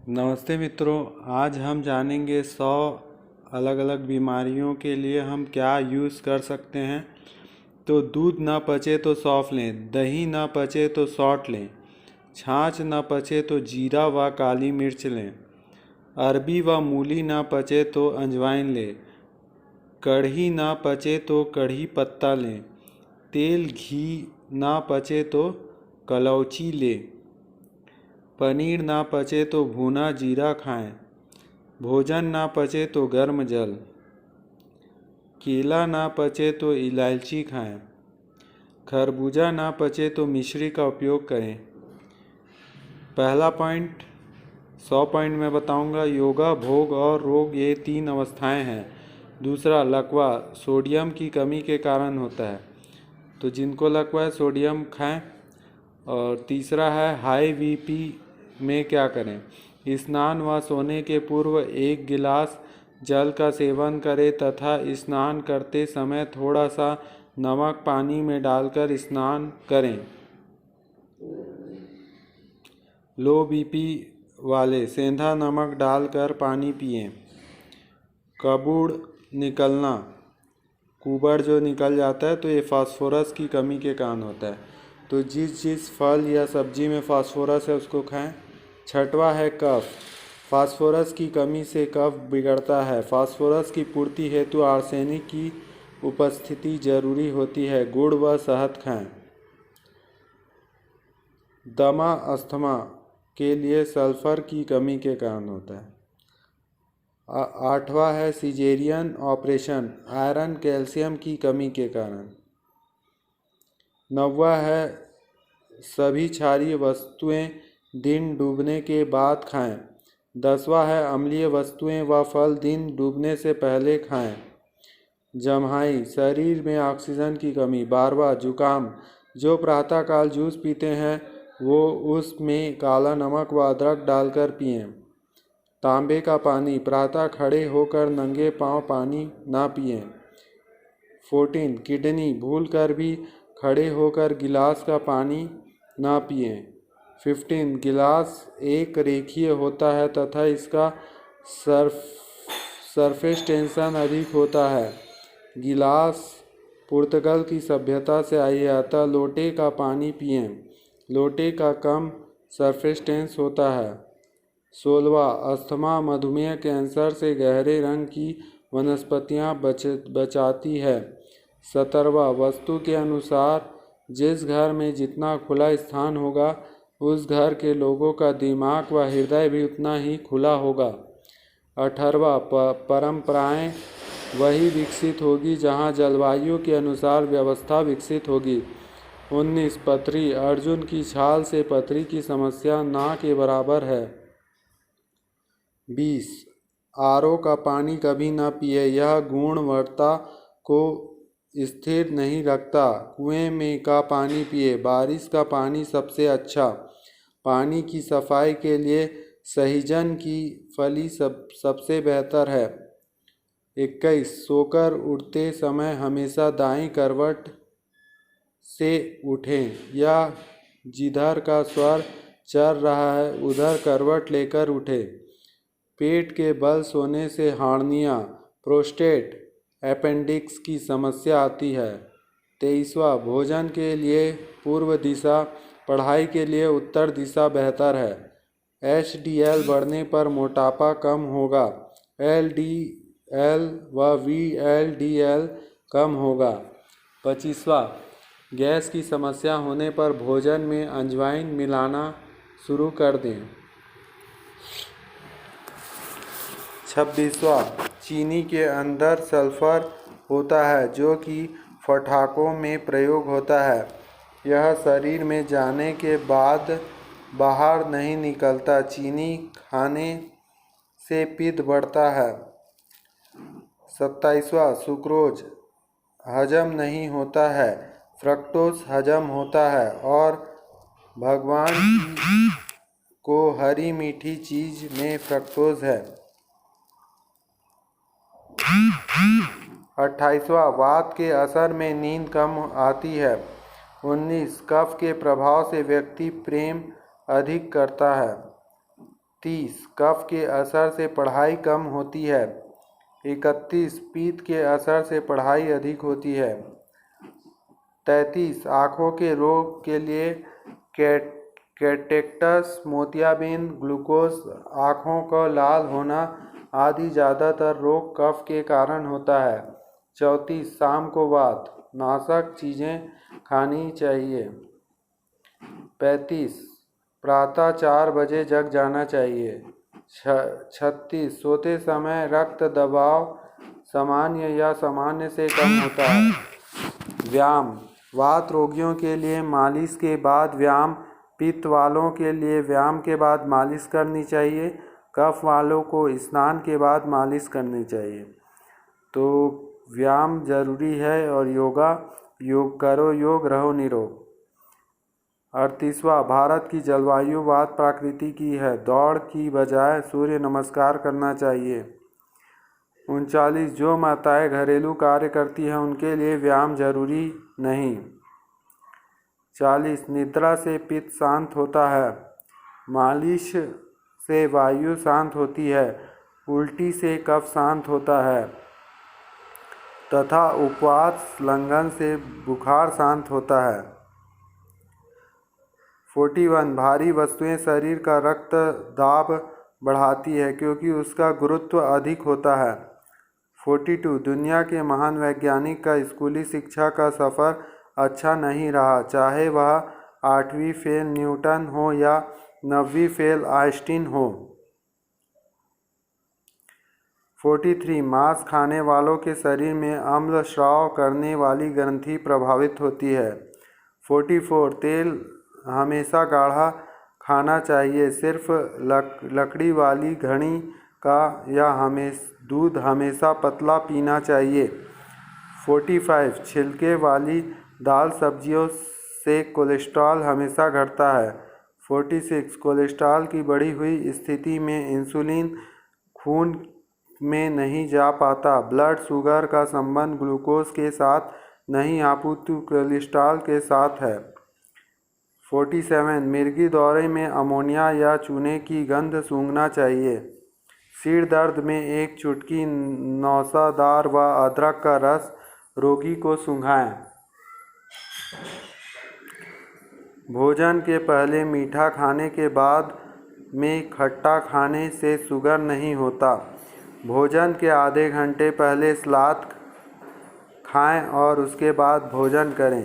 नमस्ते मित्रों, आज हम जानेंगे 100 अलग अलग बीमारियों के लिए हम क्या यूज़ कर सकते हैं। तो दूध ना पचे तो सौंफ लें, दही ना पचे तो सौंठ लें, छाछ ना पचे तो जीरा व काली मिर्च लें, अरबी व मूली ना पचे तो अजवाइन लें, कढ़ी ना पचे तो कढ़ी पत्ता लें, तेल घी ना पचे तो कलौंजी लें, पनीर ना पचे तो भुना जीरा खाएं, भोजन ना पचे तो गर्म जल, केला ना पचे तो इलायची खाएं, खरबूजा ना पचे तो मिश्री का उपयोग करें। पहला पॉइंट 100 पॉइंट में बताऊंगा। योगा, भोग और रोग ये 3 अवस्थाएं हैं। दूसरा, लकवा सोडियम की कमी के कारण होता है, तो जिनको लकवा है सोडियम खाएं। और तीसरा है हाई बीपी में क्या करें। स्नान व सोने के पूर्व 1 गिलास जल का सेवन करें तथा स्नान करते समय थोड़ा सा नमक पानी में डालकर स्नान करें। लो बीपी वाले सेंधा नमक डालकर पानी पिएं। कबूड़ निकलना, कुबड़ जो निकल जाता है तो ये फास्फोरस की कमी के कारण होता है, तो जिस फल या सब्जी में फास्फोरस है उसको खाएं। छठवा है कफ, फास्फोरस की कमी से कफ बिगड़ता है। फास्फोरस की पूर्ति हेतु आर्सेनिक की उपस्थिति जरूरी होती है। गुड़ व शहद खाएं। दमा अस्थमा के लिए सल्फर की कमी के कारण होता है। आठवां है सिजेरियन ऑपरेशन, आयरन कैल्शियम की कमी के कारण। नौवां है सभी क्षारीय वस्तुएं दिन डूबने के बाद खाएं। 10वां है अम्लीय वस्तुएं व फल दिन डूबने से पहले खाएं। जम्हाई, शरीर में ऑक्सीजन की कमी। 12वां जुकाम, जो प्रातःकाल जूस पीते हैं वो उसमें काला नमक व अदरक डालकर पिएं। तांबे का पानी, प्रातः खड़े होकर नंगे पांव पानी ना पिएं। 14 किडनी, भूल कर भी खड़े होकर गिलास का पानी ना पिएं। 15 गिलास एक रेखीय होता है तथा इसका सरफेस टेंशन अधिक होता है। गिलास पुर्तगाल की सभ्यता से आई है, अतः लोटे का पानी पिएं। लोटे का कम सरफेस टेंस होता है। 16वां अस्थमा, मधुमेह, कैंसर से गहरे रंग की वनस्पतियां बचाती है। 17वां वस्तु के अनुसार जिस घर में जितना खुला स्थान होगा उस घर के लोगों का दिमाग व हृदय भी उतना ही खुला होगा। 18वां परंपराएं वही विकसित होगी जहां जलवायु के अनुसार व्यवस्था विकसित होगी। 19 पथरी, अर्जुन की छाल से पथरी की समस्या ना के बराबर है। 20 आरओ का पानी कभी ना पिए, यह गुणवत्ता को स्थिर नहीं रखता। कुएं में का पानी पिए। बारिश का पानी सबसे अच्छा। पानी की सफाई के लिए सहीजन की फली सबसे बेहतर है। 21 सोकर उठते समय हमेशा दाईं करवट से उठें या जिधर का स्वर चल रहा है उधर करवट लेकर उठें। पेट के बल सोने से हार्निया, प्रोस्टेट, अपेंडिक्स की समस्या आती है। 23वां भोजन के लिए पूर्व दिशा, पढ़ाई के लिए उत्तर दिशा बेहतर है। HDL बढ़ने पर मोटापा कम होगा, LDL व VLDL कम होगा। 25वां गैस की समस्या होने पर भोजन में अजवाइन मिलाना शुरू कर दें। 26वां चीनी के अंदर सल्फर होता है जो कि पटाखों में प्रयोग होता है। यह शरीर में जाने के बाद बाहर नहीं निकलता। चीनी खाने से पित्त बढ़ता है। 27वां सुक्रोज हजम नहीं होता है, फ्रक्टोज हजम होता है और भगवान को हरी मीठी चीज में फ्रक्टोज है। 28वां वात के असर में नींद कम आती है। 19 कफ के प्रभाव से व्यक्ति प्रेम अधिक करता है। 30 कफ के असर से पढ़ाई कम होती है। 31 पीत के असर से पढ़ाई अधिक होती है। 33 आँखों के रोग के लिए कैटेक्टस, मोतियाबिंद, ग्लूकोज, आँखों का लाल होना आदि ज़्यादातर रोग कफ के कारण होता है। 34 शाम को वात नाशक चीज़ें खानी चाहिए। 35 प्रातः 4 बजे जग जाना चाहिए। 36 सोते समय रक्त दबाव सामान्य या सामान्य से कम होता है। व्यायाम वात रोगियों के लिए मालिश के बाद व्यायाम, पित्त वालों के लिए व्यायाम के बाद मालिश करनी चाहिए, कफ वालों को स्नान के बाद मालिश करनी चाहिए। तो व्यायाम जरूरी है और योग करो, योग रहो निरोग। 38वां भारत की जलवायु वात प्रकृति की है, दौड़ की बजाय सूर्य नमस्कार करना चाहिए। 39 जो माताएं घरेलू कार्य करती हैं उनके लिए व्यायाम जरूरी नहीं। 40 निद्रा से पित्त शांत होता है, मालिश से वायु शांत होती है, उल्टी से कफ शांत होता है तथा उपवास लंघन से बुखार शांत होता है। 41 भारी वस्तुएं शरीर का रक्त दाब बढ़ाती है क्योंकि उसका गुरुत्व अधिक होता है। 42 दुनिया के महान वैज्ञानिक का स्कूली शिक्षा का सफ़र अच्छा नहीं रहा, चाहे वह 8वीं फेल न्यूटन हो या 9वीं फेल आइंस्टीन हो। 43 मांस खाने वालों के शरीर में अम्ल स्राव करने वाली ग्रंथि प्रभावित होती है। 44 तेल हमेशा गाढ़ा खाना चाहिए, सिर्फ लकड़ी वाली घड़ी का या दूध हमेशा पतला पीना चाहिए। 45 छिलके वाली दाल सब्जियों से कोलेस्ट्रॉल हमेशा घटता है। 46 कोलेस्ट्रॉल की बढ़ी हुई स्थिति में इंसुलिन खून में नहीं जा पाता। ब्लड शुगर का संबंध ग्लूकोज के साथ नहीं अपितु कोलेस्ट्रॉल के साथ है। 47 मिर्गी दौरे में अमोनिया या चूने की गंध सूंघना चाहिए। सिर दर्द में एक चुटकी नौसादार व अदरक का रस रोगी को सूंघाएं। भोजन के पहले मीठा खाने के बाद में खट्टा खाने से शुगर नहीं होता। भोजन के आधे घंटे पहले सलाद खाएं और उसके बाद भोजन करें।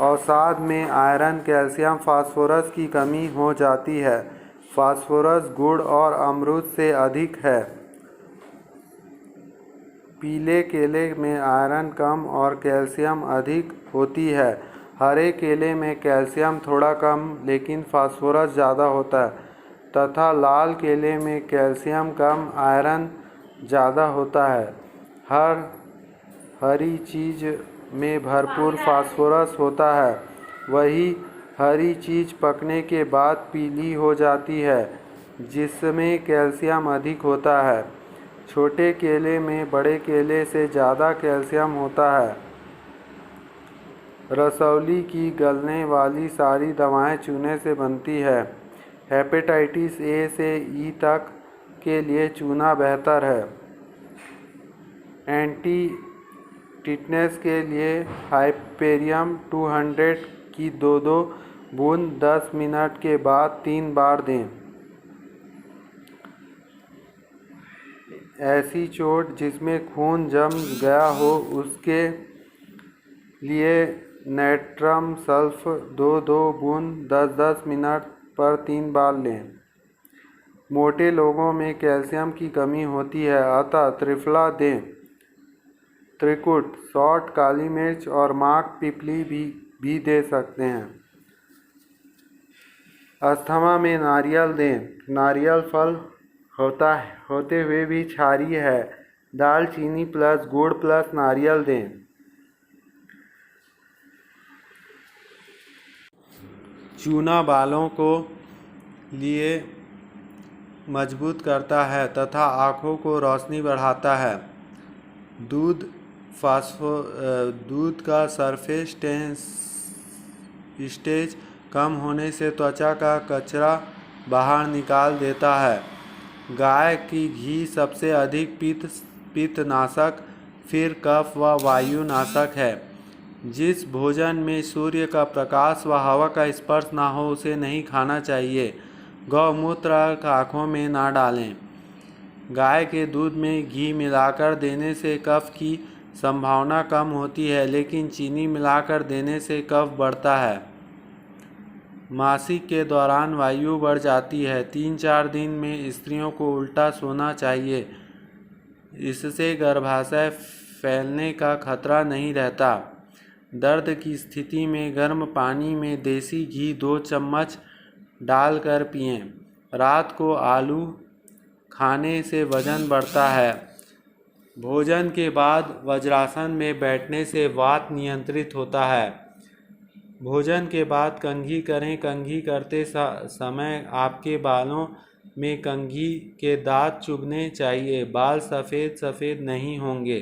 अवसाद में आयरन, कैल्शियम, फास्फोरस की कमी हो जाती है। फास्फोरस गुड़ और अमरूद से अधिक है। पीले केले में आयरन कम और कैल्शियम अधिक होती है। हरे केले में कैल्शियम थोड़ा कम लेकिन फास्फोरस ज़्यादा होता है तथा लाल केले में कैल्शियम कम, आयरन ज़्यादा होता है। हरी चीज़ में भरपूर फास्फोरस होता है। वही हरी चीज़ पकने के बाद पीली हो जाती है जिसमें कैल्शियम अधिक होता है। छोटे केले में बड़े केले से ज़्यादा कैल्शियम होता है। रसौली की गलने वाली सारी दवाएं चूने से बनती है। हेपेटाइटिस ए से ई तक के लिए चूना बेहतर है। एंटी टिटनेस के लिए हाइपेरियम 200 की 2-2 बूंद 10 मिनट के बाद 3 बार दें। ऐसी चोट जिसमें खून जम गया हो उसके लिए नेट्रम सल्फ 2-2 बूंद 10-10 मिनट पर 3 बार लें। मोटे लोगों में कैल्शियम की कमी होती है अतः त्रिफला दें। त्रिकुट, सौंठ, काली मिर्च और माघ पिपली भी दे सकते हैं। अस्थमा में नारियल दें। नारियल फल होते हुए भी क्षारीय है। दालचीनी प्लस गुड़ प्लस नारियल दें। चूना बालों को लिए मजबूत करता है तथा आँखों को रोशनी बढ़ाता है। दूध का सरफेस स्टेज कम होने से त्वचा का कचरा बाहर निकाल देता है। गाय की घी सबसे अधिक पित्तनाशक, फिर कफ व वायुनाशक है। जिस भोजन में सूर्य का प्रकाश व हवा का स्पर्श ना हो उसे नहीं खाना चाहिए। गौमूत्र आँखों में ना डालें। गाय के दूध में घी मिलाकर देने से कफ की संभावना कम होती है, लेकिन चीनी मिलाकर देने से कफ बढ़ता है। मासिक के दौरान वायु बढ़ जाती है। 3-4 दिन में स्त्रियों को उल्टा सोना चाहिए। इससे गर्भाशय फैलने का खतरा नहीं रहता। दर्द की स्थिति में गर्म पानी में देसी घी 2 चम्मच डालकर पिएं। रात को आलू खाने से वजन बढ़ता है। भोजन के बाद वज्रासन में बैठने से वात नियंत्रित होता है। भोजन के बाद कंघी करें। कंघी करते समय आपके बालों में कंघी के दांत चुभने चाहिए। बाल सफ़ेद सफ़ेद नहीं होंगे।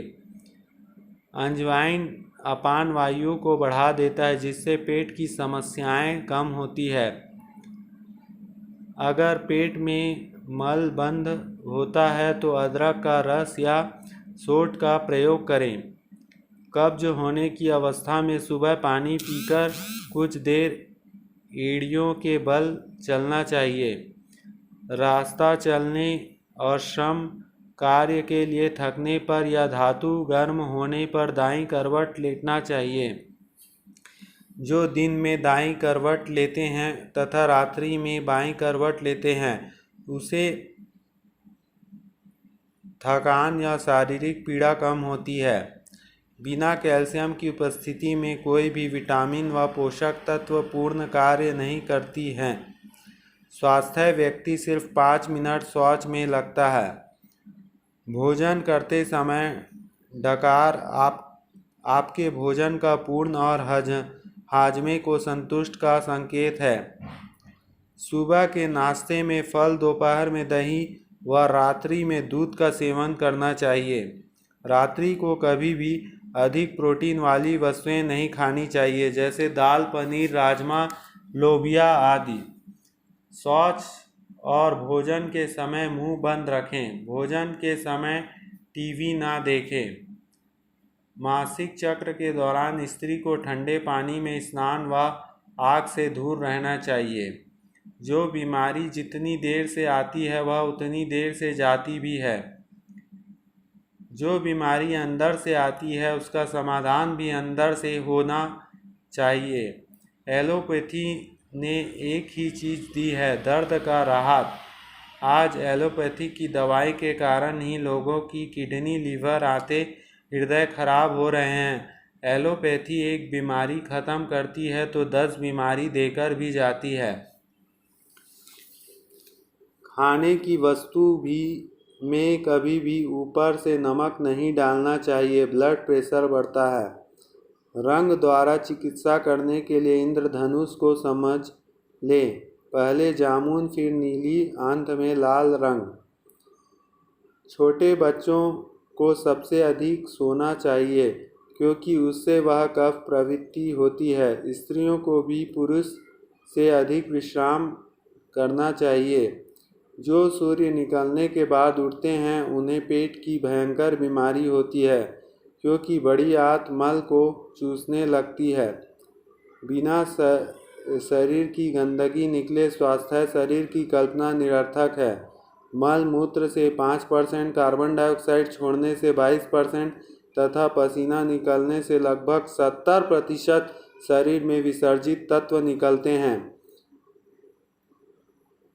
अजवाइन अपान वायु को बढ़ा देता है, जिससे पेट की समस्याएं कम होती है। अगर पेट में मल बंद होता है तो अदरक का रस या सोंठ का प्रयोग करें। कब्ज होने की अवस्था में सुबह पानी पीकर कुछ देर एड़ियों के बल चलना चाहिए। रास्ता चलने और श्रम कार्य के लिए थकने पर या धातु गर्म होने पर दाईं करवट लेटना चाहिए। जो दिन में दाईं करवट लेते हैं तथा रात्रि में बाईं करवट लेते हैं, उसे थकान या शारीरिक पीड़ा कम होती है। बिना कैल्शियम की उपस्थिति में कोई भी विटामिन व पोषक तत्व पूर्ण कार्य नहीं करती हैं। स्वास्थ्य व्यक्ति सिर्फ 5 मिनट शौच में लगता है। भोजन करते समय डकार आपके भोजन का पूर्ण और हाजमे को संतुष्ट का संकेत है। सुबह के नाश्ते में फल, दोपहर में दही व रात्रि में दूध का सेवन करना चाहिए। रात्रि को कभी भी अधिक प्रोटीन वाली वस्तुएं नहीं खानी चाहिए, जैसे दाल, पनीर, राजमा, लोबिया आदि। शौच और भोजन के समय मुंह बंद रखें। भोजन के समय टीवी ना देखें। मासिक चक्र के दौरान स्त्री को ठंडे पानी में स्नान व आग से दूर रहना चाहिए। जो बीमारी जितनी देर से आती है वह उतनी देर से जाती भी है। जो बीमारी अंदर से आती है उसका समाधान भी अंदर से होना चाहिए। एलोपैथी ने एक ही चीज़ दी है, दर्द का राहत। आज एलोपैथी की दवाई के कारण ही लोगों की किडनी, लीवर, आते, हृदय खराब हो रहे हैं। एलोपैथी एक बीमारी ख़त्म करती है तो 10 बीमारी देकर भी जाती है। खाने की वस्तु में कभी भी ऊपर से नमक नहीं डालना चाहिए, ब्लड प्रेशर बढ़ता है। रंग द्वारा चिकित्सा करने के लिए इंद्रधनुष को समझ लें। पहले जामुन, फिर नीली, अंत में लाल रंग। छोटे बच्चों को सबसे अधिक सोना चाहिए, क्योंकि उससे वह कफ प्रवृत्ति होती है। स्त्रियों को भी पुरुष से अधिक विश्राम करना चाहिए। जो सूर्य निकलने के बाद उठते हैं उन्हें पेट की भयंकर बीमारी होती है, क्योंकि बड़ी आंत मल को चूसने लगती है। बिना शरीर की गंदगी निकले स्वास्थ्य शरीर की कल्पना निरर्थक है। मल मूत्र से 5% कार्बन डाइऑक्साइड छोड़ने से 22% तथा पसीना निकलने से लगभग 70% शरीर में विसर्जित तत्व निकलते हैं।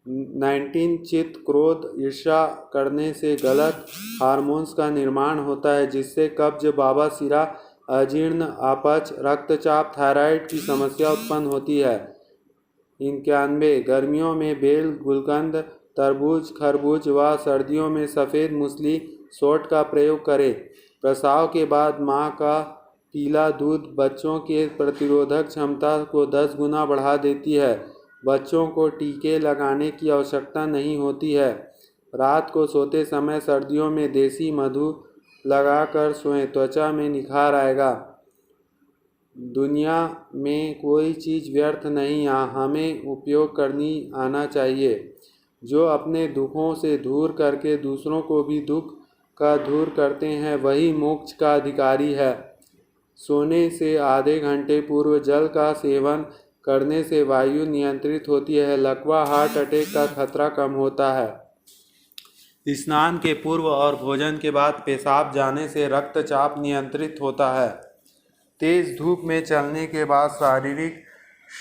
19 चित्त, क्रोध, ईर्ष्या करने से गलत हार्मोन्स का निर्माण होता है, जिससे कब्ज, बाबासीरा, अजीर्ण, अपच, रक्तचाप, थायराइड की समस्या उत्पन्न होती है। 91 गर्मियों में बेल, गुलकंद, तरबूज, खरबूज व सर्दियों में सफ़ेद मूसली, सोंठ का प्रयोग करें। प्रसव के बाद माँ का पीला दूध बच्चों के प्रतिरोधक क्षमता को 10 गुना बढ़ा देती है। बच्चों को टीके लगाने की आवश्यकता नहीं होती है। रात को सोते समय सर्दियों में देसी मधु लगाकर सोएं, त्वचा में निखार आएगा। दुनिया में कोई चीज़ व्यर्थ नहीं, हमें उपयोग करनी आना चाहिए। जो अपने दुखों से दूर करके दूसरों को भी दुख का दूर करते हैं वही मोक्ष का अधिकारी है। सोने से आधे घंटे पूर्व जल का सेवन करने से वायु नियंत्रित होती है, लकवा हार्ट अटैक का खतरा कम होता है। स्नान के पूर्व और भोजन के बाद पेशाब जाने से रक्तचाप नियंत्रित होता है। तेज धूप में चलने के बाद शारीरिक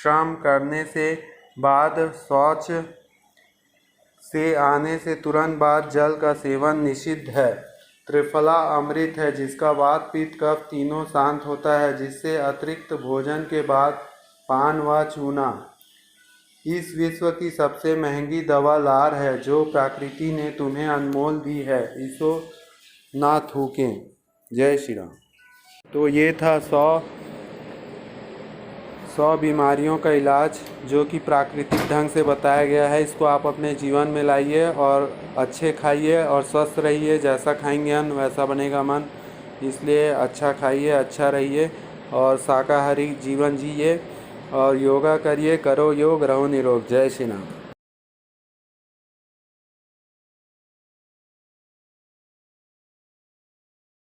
श्रम करने से बाद शौच से आने से तुरंत बाद जल का सेवन निषिद्ध है। त्रिफला अमृत है जिसका वात पित्त कफ तीनों शांत होता है, जिससे अतिरिक्त भोजन के बाद पान व चूना। इस विश्व की सबसे महंगी दवा लार है जो प्रकृति ने तुम्हें अनमोल दी है, इसो ना थूकें। जय श्री राम। तो ये था 100 बीमारियों का इलाज जो कि प्राकृतिक ढंग से बताया गया है। इसको आप अपने जीवन में लाइए और अच्छे खाइए और स्वस्थ रहिए। जैसा खाएंगे अन्न वैसा बनेगा मन, इसलिए अच्छा खाइए, अच्छा रहिए और शाकाहारी जीवन जिए और योगा करिए। करो योग, रहो निरोग। जय श्री राम।